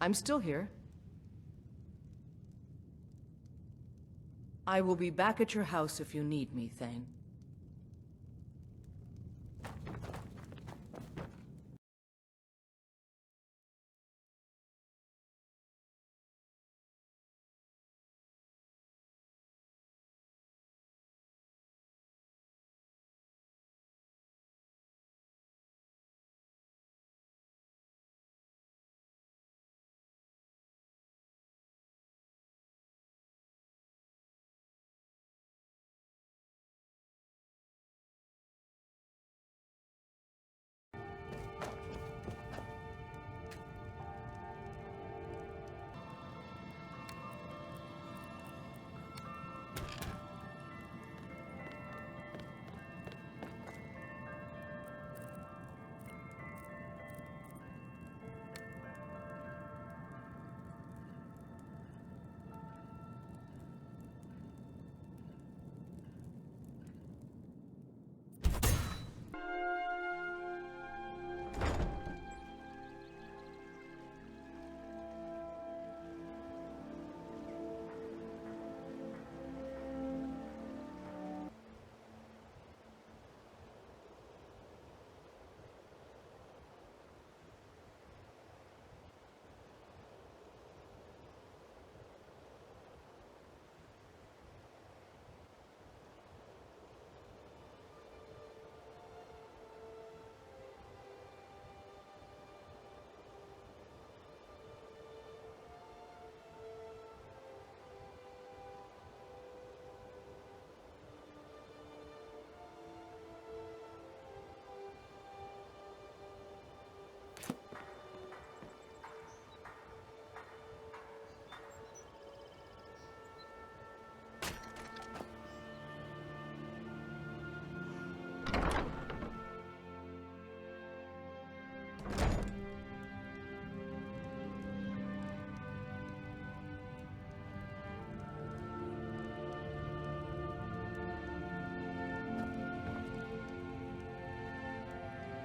I'm still here. I will be back at your house if you need me, Thane.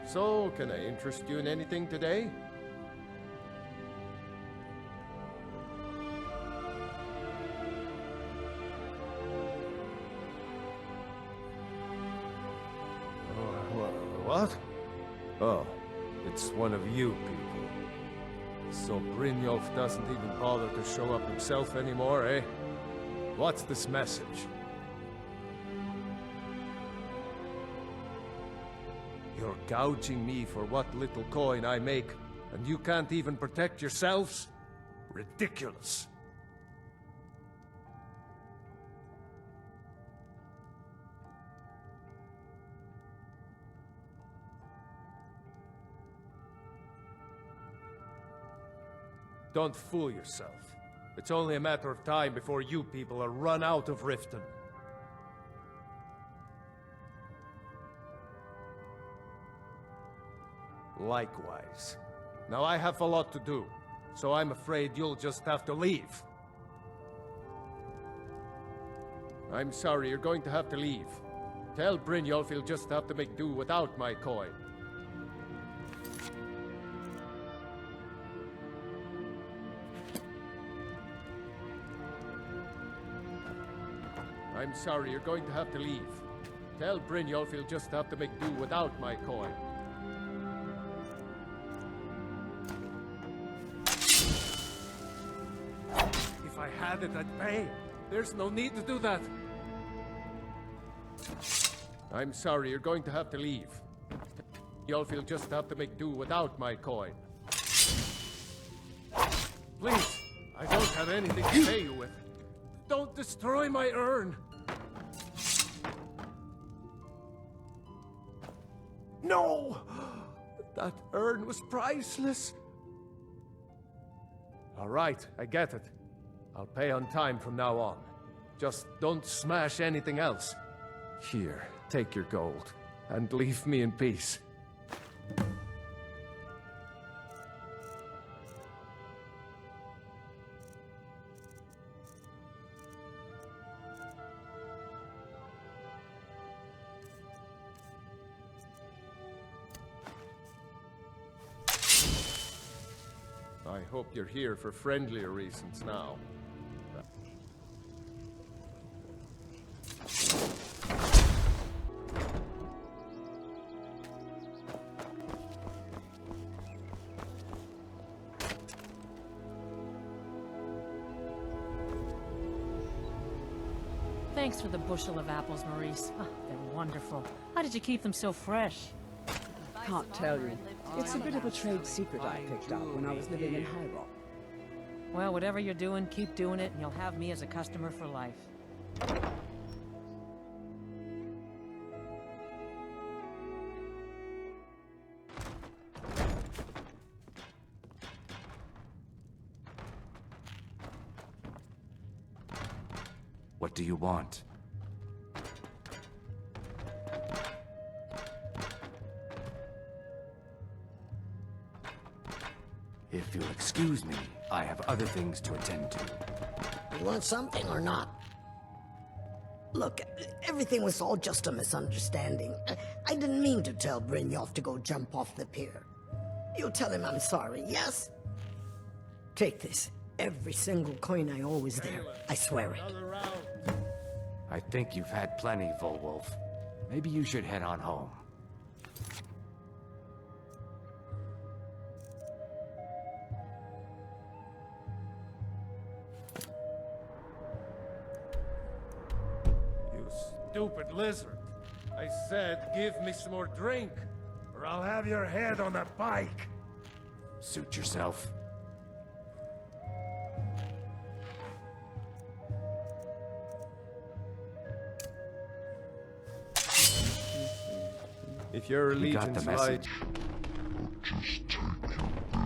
So, can I interest you in anything today? What? Oh, it's one of you people. So Brynjolf doesn't even bother to show up himself anymore, eh? What's this message? You're gouging me for what little coin I make, and you can't even protect yourselves? Ridiculous. Don't fool yourself. It's only a matter of time before you people are run out of Riften. Likewise. Now I have a lot to do, so I'm afraid you'll just have to leave. I'm sorry, you're going to have to leave. Tell Brynjolf he'll just have to make do without my coin. I'm sorry, you're going to have to leave. Tell Brynjolf he'll just have to make do without my coin. If I had it, I'd pay. There's no need to do that. I'm sorry, you're going to have to leave. Brynjolf he'll just have to make do without my coin. Please, I don't have anything to pay you with. Don't destroy my urn! No! That urn was priceless! All right, I get it. I'll pay on time from now on. Just don't smash anything else. Here, take your gold, and leave me in peace. I hope you're here for friendlier reasons now. Thanks for the bushel of apples, Maurice. Oh, they're wonderful. How did you keep them so fresh? Can't tell you. It's a bit of a trade secret I picked up when I was living in High Rock. Well, whatever you're doing, keep doing it, and you'll have me as a customer for life. What do you want? If you'll excuse me, I have other things to attend to. You want something or not? Look, everything was all just a misunderstanding. I didn't mean to tell Brynjolf to go jump off the pier. You'll tell him I'm sorry, yes? Take this. Every single coin I owe is there. I swear it. I think you've had plenty, Volwolf. Maybe you should head on home. You stupid lizard. I said give me some more drink, or I'll have your head on a pike. Suit yourself. If your We got allegiance the lies... message.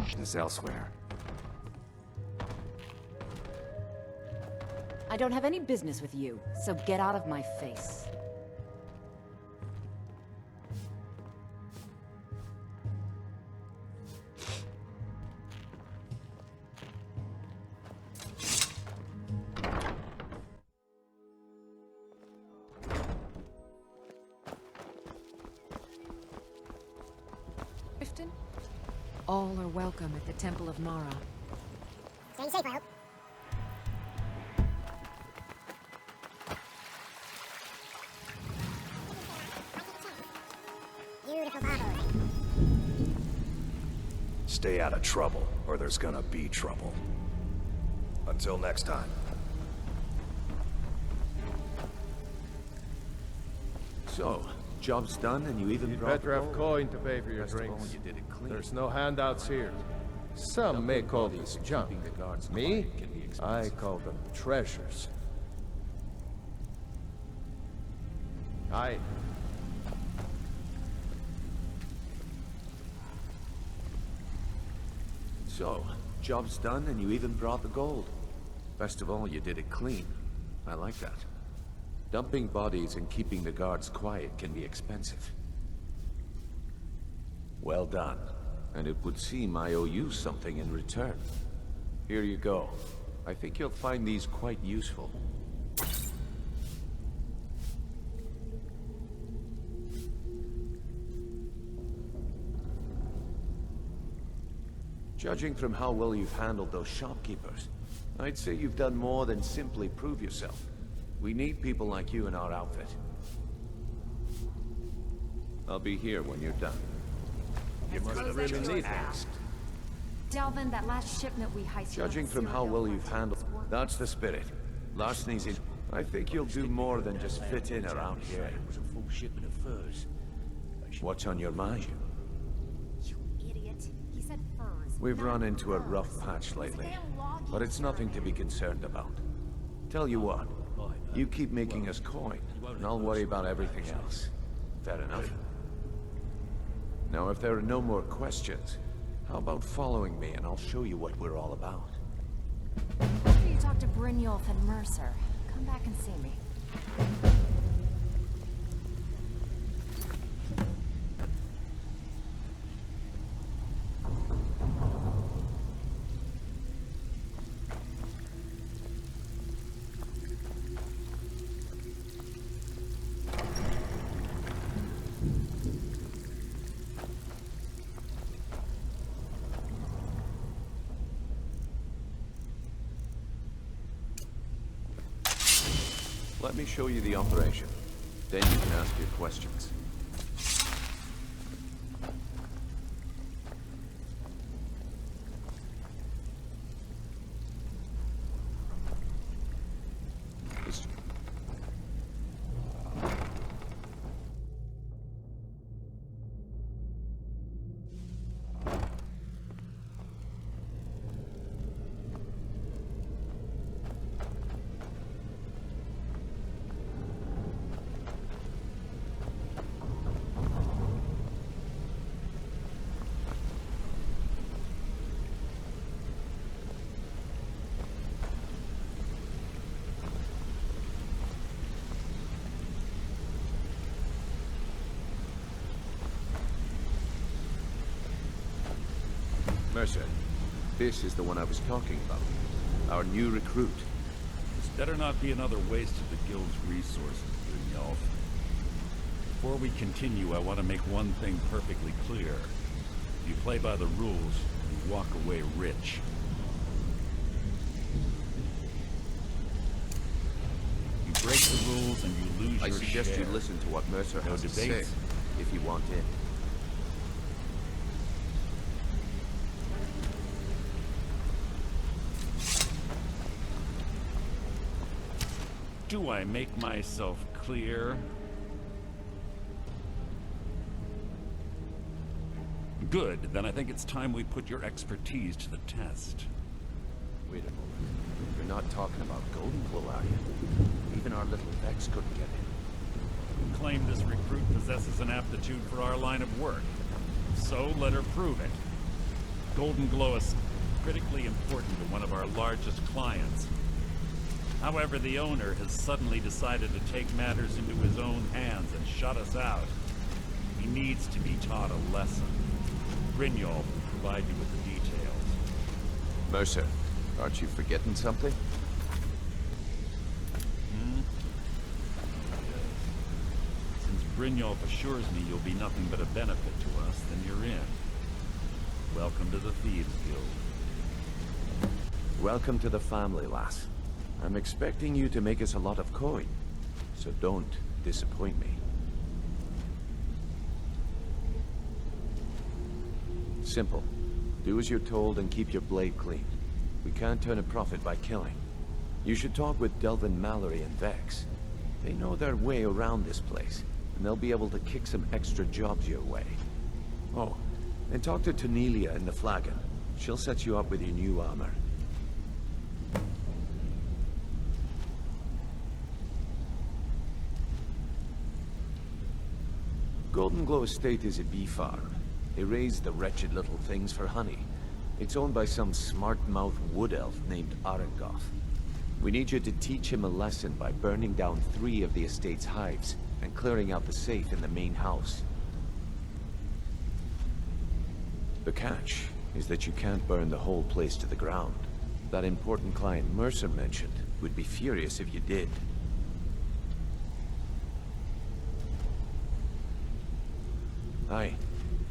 Business elsewhere. I don't have any business with you, so get out of my face. All are welcome at the Temple of Mara. Staying safe, I hope. Beautiful barbel. Stay out of trouble, or there's gonna be trouble. Until next time. So, job's done and you even You'd brought better the have gold. coin to pay for your Best of all, drinks. you did it clean. There's no handouts here. Some may call these junk. Keeping the guards Me? quiet can be I expensive. call them treasures. Aye. So, job's done and you even brought the gold. Best of all, you did it clean. I like that. Dumping bodies and keeping the guards quiet can be expensive. Well done. And it would seem I owe you something in return. Here you go. I think you'll find these quite useful. Judging from how well you've handled those shopkeepers, I'd say you've done more than simply prove yourself. We need people like you in our outfit. I'll be here when you're done. You must have really need it. Delvin, that last shipment we heisted... Judging from how well you've handled... That's the spirit. Larceny's in... I think you'll do more than just fit in around here. It was a full shipment of furs. What's on your mind? You idiot. He said furs. We've not run into a furs. rough patch lately, Damn log but it's nothing to be concerned about. Tell you what, you keep making us coin, and I'll worry about everything else. Fair enough. Now, if there are no more questions, how about following me and I'll show you what we're all about? After you talk to Brynjolf and Mercer, come back and see me. Let me show you the operation. Then you can ask your questions. It's- Mercer, this is the one I was talking about. Our new recruit. This better not be another waste of the Guild's resources, Brynjolf. Before we continue, I want to make one thing perfectly clear. If you play by the rules, you walk away rich. You break the rules and you lose I your suggest share. you listen to what Mercer No has to say, debates. if you want in. Do I make myself clear? Good, then I think it's time we put your expertise to the test. Wait a moment. You're not talking about Golden Glow, are you? Even our little Vex couldn't get in. You claim this recruit possesses an aptitude for our line of work. So let her prove it. Golden Glow is critically important to one of our largest clients. However, the owner has suddenly decided to take matters into his own hands and shut us out. He needs to be taught a lesson. Brynjolf will provide you with the details. Mercer, aren't you forgetting something? Since Brynjolf assures me you'll be nothing but a benefit to us, then you're in. Welcome to the Thieves Guild. Welcome to the family, lass. I'm expecting you to make us a lot of coin, so don't disappoint me. Simple. Do as you're told and keep your blade clean. We can't turn a profit by killing. You should talk with Delvin Mallory and Vex. They know their way around this place, and they'll be able to kick some extra jobs your way. Oh, and talk to Tanelia in the Flagon. She'll set you up with your new armor. Golden Glow Estate is a bee farm. They raise the wretched little things for honey. It's owned by some smart-mouthed wood elf named Arengoth. We need you to teach him a lesson by burning down 3 of the estate's hives and clearing out the safe in the main house. The catch is that you can't burn the whole place to the ground. That important client Mercer mentioned would be furious if you did. Aye.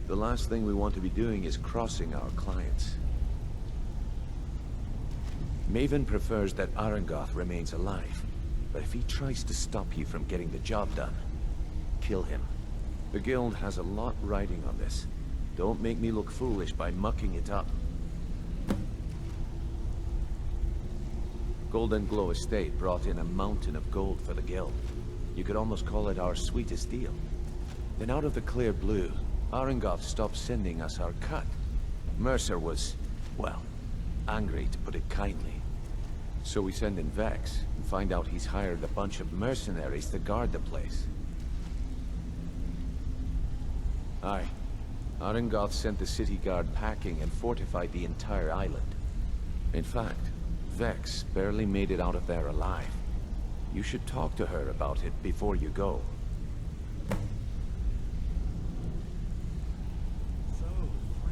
The last thing we want to be doing is crossing our clients. Maven prefers that Arengoth remains alive, but if he tries to stop you from getting the job done, kill him. The Guild has a lot riding on this. Don't make me look foolish by mucking it up. Golden Glow Estate brought in a mountain of gold for the Guild. You could almost call it our sweetest deal. Then out of the clear blue, Arengoth stopped sending us our cut. Mercer was, well, angry to put it kindly. So we send in Vex and find out he's hired a bunch of mercenaries to guard the place. Aye. Arengoth sent the city guard packing and fortified the entire island. In fact, Vex barely made it out of there alive. You should talk to her about it before you go.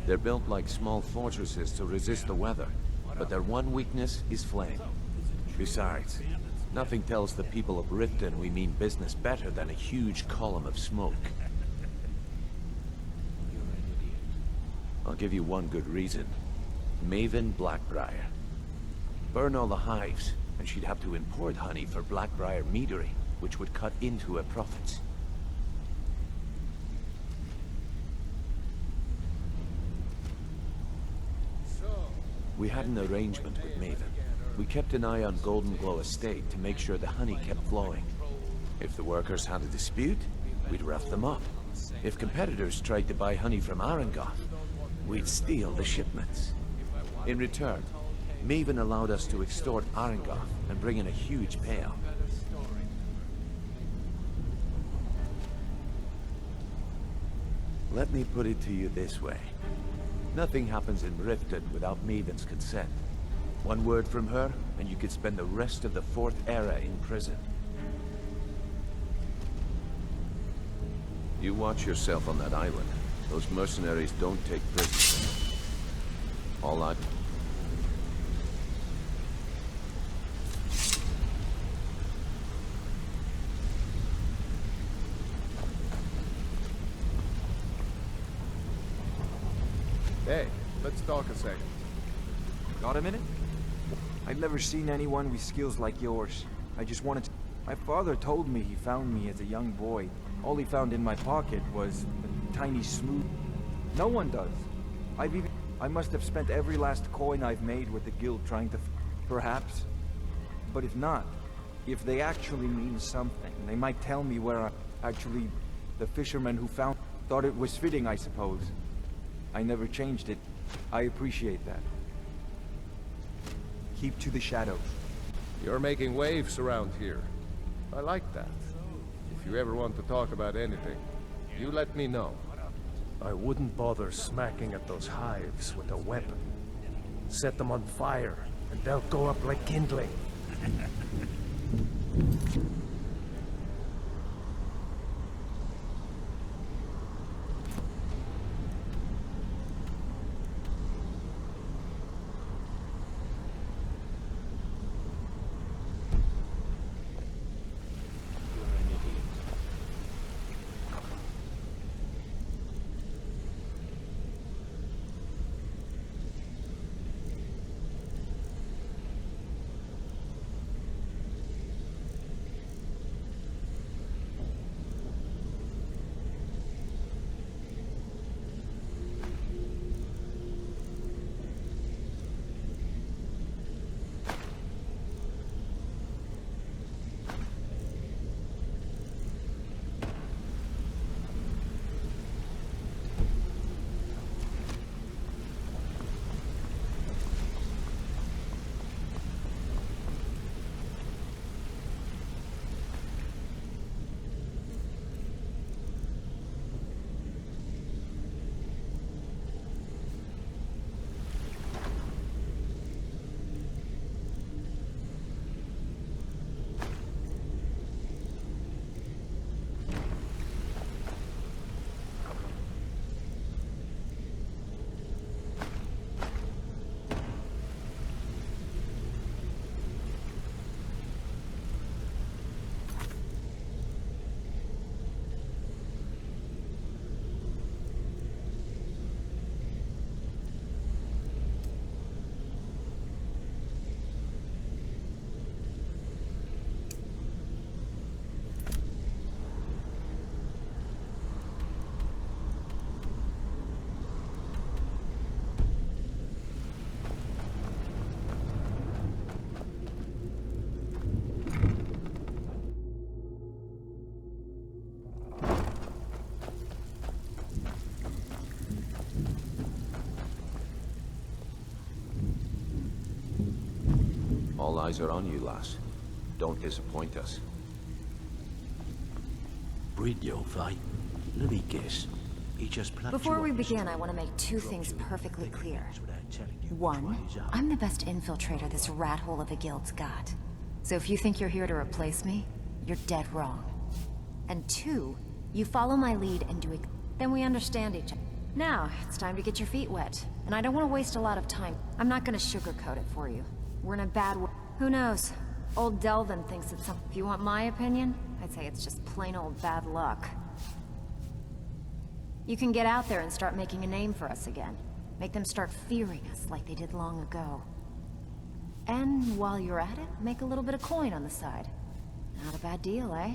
They're built like small fortresses to resist the weather, but their one weakness is flame. Besides, nothing tells the people of Riften we mean business better than a huge column of smoke. I'll give you one good reason. Maven Blackbriar. Burn all the hives, and she'd have to import honey for Blackbriar meadery, which would cut into her profits. We had an arrangement with Maven. We kept an eye on Golden Glow Estate to make sure the honey kept flowing. If the workers had a dispute, we'd rough them up. If competitors tried to buy honey from Arangoth, we'd steal the shipments. In return, Maven allowed us to extort Arangoth and bring in a huge payout. Let me put it to you this way. Nothing happens in Riften without Maven's consent. One word from her, and you could spend the rest of the Fourth Era in prison. You watch yourself on that island. Those mercenaries don't take prisoners. All I... Hey, let's talk a second. Got a minute? I've never seen anyone with skills like yours. I just wanted to... My father told me he found me as a young boy. All he found in my pocket was a tiny smooth... No one does. I must have spent every last coin I've made with the guild trying to... Perhaps. But if not, if they actually mean something, they might tell me where I... Actually, the fisherman who found... Thought it was fitting, I suppose. I never changed it. I appreciate that. Keep to the shadows. You're making waves around here. I like that. If you ever want to talk about anything, you let me know. I wouldn't bother smacking at those hives with a weapon. Set them on fire, and they'll go up like kindling. All eyes are on you, lass. Don't disappoint us. Brynjolf, let me guess. He just plucked Before you we off the begin, street, I want to make two dropped things you in perfectly the clear. fields without telling you which One, one is up. I'm the best infiltrator this rat hole of a guild's got. So if you think you're here to replace me, you're dead wrong. And two, you follow my lead and do it. Then we understand each other. Now, it's time to get your feet wet. And I don't want to waste a lot of time. I'm not going to sugarcoat it for you. We're in a bad way. Who knows? Old Delvin thinks it's something. If you want my opinion, I'd say it's just plain old bad luck. You can get out there and start making a name for us again. Make them start fearing us like they did long ago. And while you're at it, make a little bit of coin on the side. Not a bad deal, eh?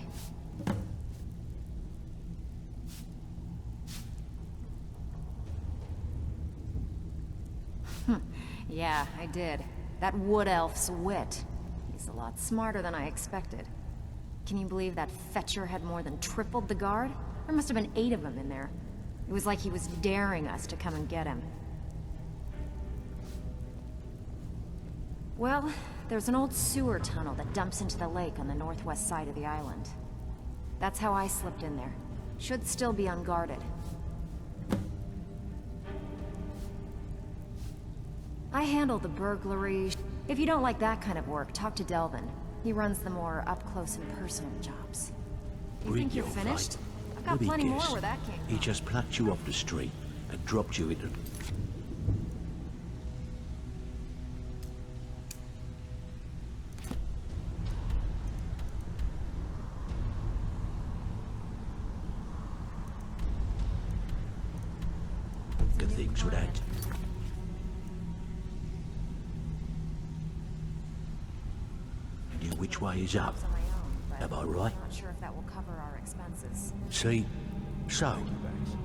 Yeah, I did. That wood elf's wit. He's a lot smarter than I expected. Can you believe that fetcher had more than tripled the guard? There must have been 8 of them in there. It was like he was daring us to come and get him. Well, there's an old sewer tunnel that dumps into the lake on the northwest side of the island. That's how I slipped in there. Should still be unguarded. I handle the burglary. If you don't like that kind of work, talk to Delvin. He runs the more up-close and personal jobs. You think you're finished? I've got plenty more where that came from. He just plucked you off the street and dropped you into... Good things with that. You know which way is up? Am I right? I'm not sure if that will cover our expenses. See? So,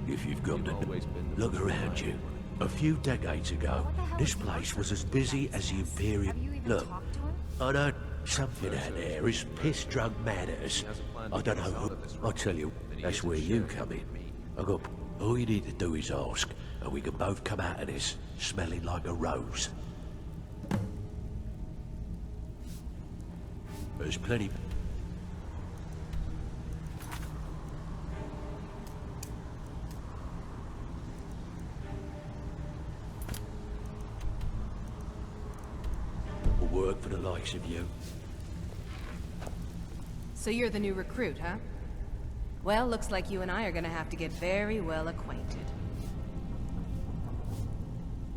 if you've got to look around you. A few decades ago, this place was as busy as the Imperial... Look, I know something out there is piss-drunk mad at us. I don't know who... I tell you, that's where you come in. All you need to do is ask, and we can both come out of this smelling like a rose. There's plenty... work for the likes of you. So you're the new recruit, huh? Well, looks like you and I are gonna have to get very well acquainted.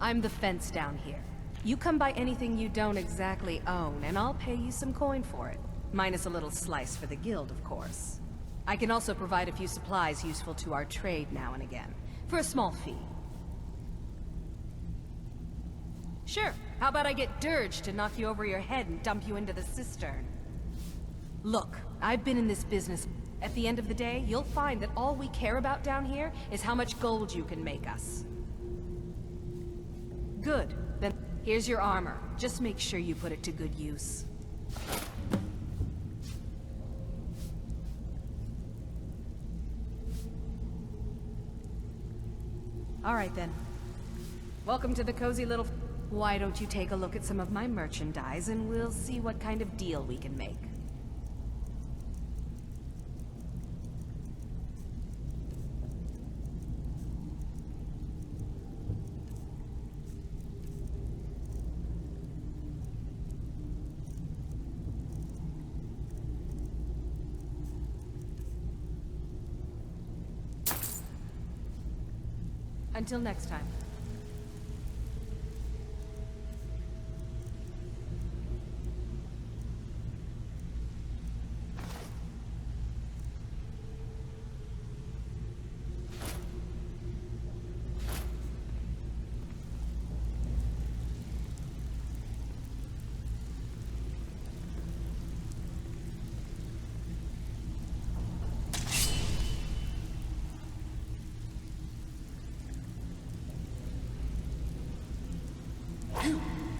I'm the fence down here. You come by anything you don't exactly own, and I'll pay you some coin for it. Minus a little slice for the guild, of course. I can also provide a few supplies useful to our trade now and again, for a small fee. Sure, how about I get Dirge to knock you over your head and dump you into the cistern? Look, I've been in this business. At the end of the day, you'll find that all we care about down here is how much gold you can make us. Good, then here's your armor. Just make sure you put it to good use. All right then. Welcome to the cozy little... Why don't you take a look at some of my merchandise and we'll see what kind of deal we can make. Until next time.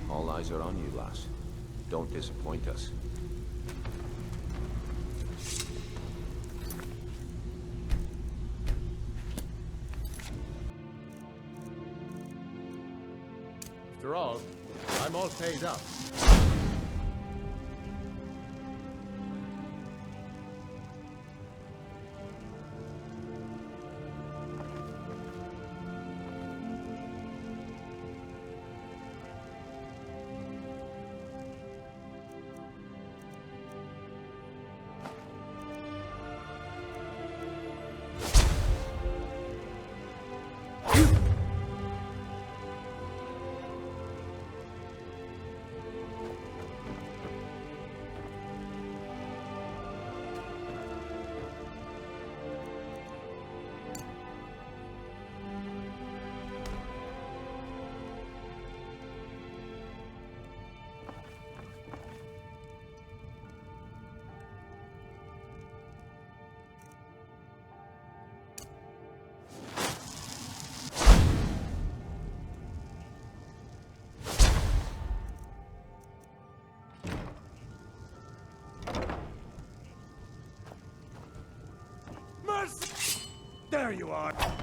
All eyes are on you, lass. Don't disappoint us. After all, I'm all paid up. There you are!